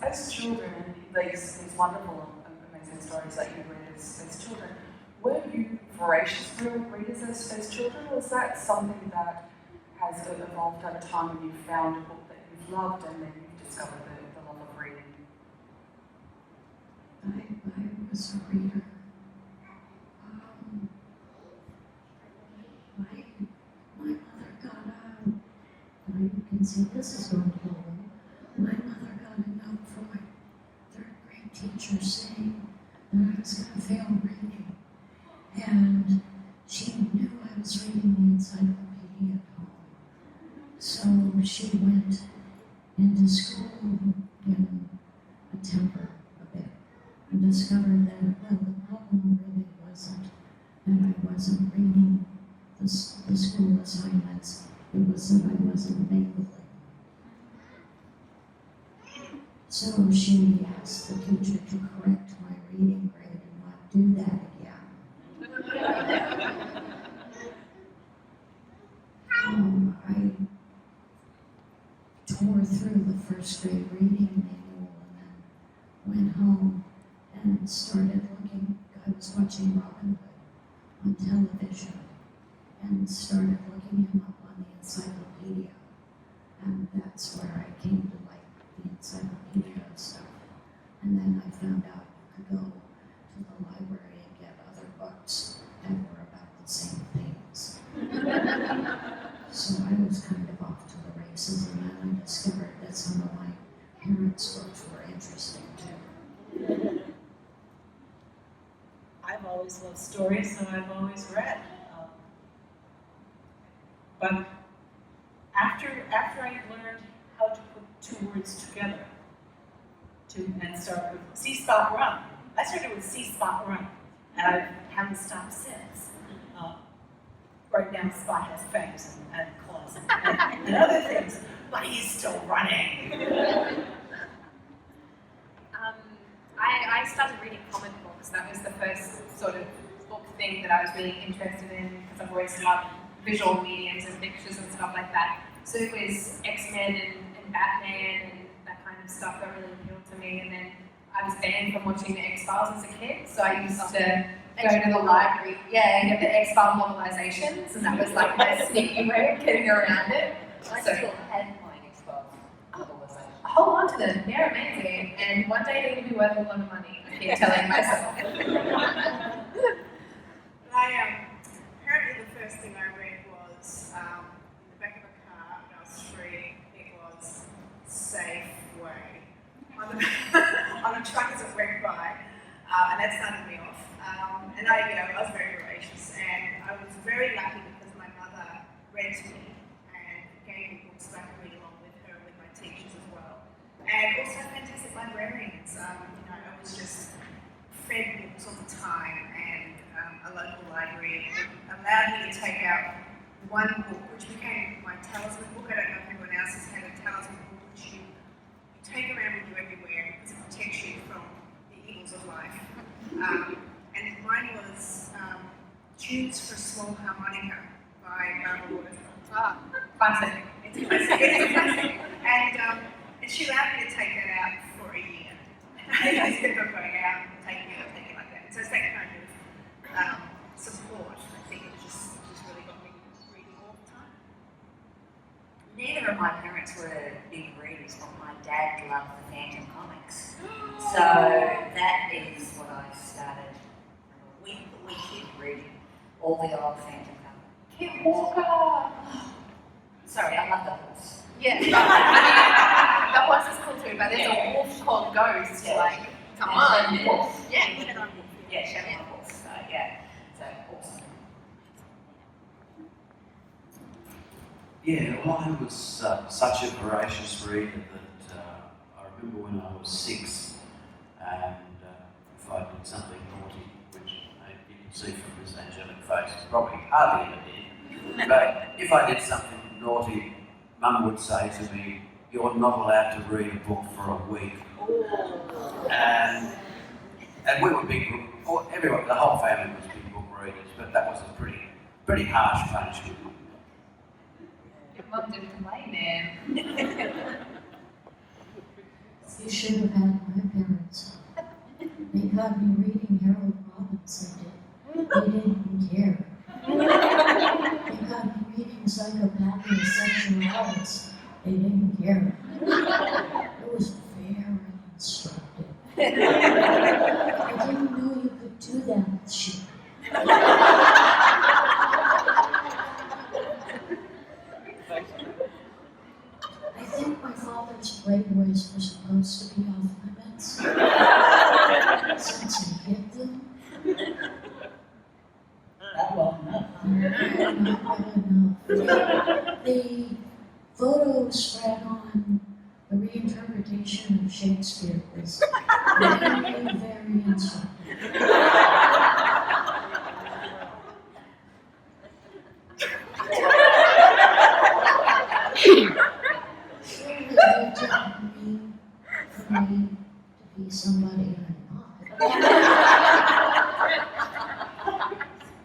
as children, these wonderful, amazing stories that you read as children, were you voracious readers as children, or is that something that has evolved over time when you've found a book that you've loved and then you've discovered the love of reading? I was a reader. My mother got you can see this is going to go well. My mother got a note from my third grade teacher saying that I was going to fail reading. And she knew I was reading the encyclopedia at home. So she went into school in a temper a bit and discovered that, well, the problem really wasn't that I wasn't reading the school assignments. It was that I wasn't mingling. So she asked the teacher to correct my reading grade and not do that again. I tore through the first grade reading manual and then went home and started looking. I was watching Robin Hood on television and started looking him up on the encyclopedia. And that's where I came to like the encyclopedia stuff. And then I found out you could go to the library and get other books that were about the same things. So I was kind of off to the races, and then I discovered that some of my parents' books were interesting too. I've always loved stories, so I've always read. But after I learned how to put two words together, and start with see, spot, run. I started with see, spot, run, and I haven't stopped since. Right now, Spot has fangs and claws and other things, but he's still running. I started reading comic books. That was the first sort of book thing that I was really interested in, because I've always loved visual mediums and pictures and stuff like that. So it was X-Men and Batman and that kind of stuff that really appealed to me. And then I was banned from watching the X-Files as a kid, so I used to go to the library, and get the X-File novelizations, and that was like my sneaky way of getting around it. I still had my X-Files novelization. Hold on to them, they're amazing, and one day they're going to be worth a lot of money, I keep telling myself. Apparently the first thing I read was in the back of a car when I was 3, it was Safeway on a truck as it went by, and that started me off. And I was very voracious, and I was very lucky because my mother read to me and gave me books that I could read along with her, with my teachers as well. And also fantastic librarians. I was just fed books all the time, and a local library allowed me to take out one book, which became my talisman book. I don't know if anyone else has had a talisman book, which you take around with you everywhere because it protects you from the evils of life. And mine was Tunes for a Small Harmonica by Moderator. Classic. It's a classic. And she allowed me to take that out for a year. I just kept on going out and taking it like that. So it's that kind of support. I think it just really got me reading all the time. Neither of my parents were big readers, but my dad loved the Phantom comics. So that is what I started. We kid reading all the old Phantom comics. Kid Walker! Sorry, I love the horse. Yeah, the horse is cool too, but there's a wolf called Ghost, like, come on. Yeah, Shadow Horse. So awesome. Yeah, well, I was such a voracious reader that I remember when I was 6, and if I did something naughty, which you can see from this angelic face, probably hardly ever did, but if I did something naughty, Mum would say to me, "You're not allowed to read a book for a week." And we were big, everyone, the whole family was big book readers, but that was a pretty harsh punishment. Your mum didn't play, man. See, You should have had my parents. They got me reading Harold Robbins. They didn't care. They got me reading Psychopathy and Sexualities. They didn't care. It was very instructive. I didn't know you could do that with sheep. I think my father's playboys were supposed to be off limits. Since he hit them. Not well enough. Not well enough. The photo spread on the reinterpretation of Shakespeare was very instructive. Surely it didn't mean for me to be somebody I'm not.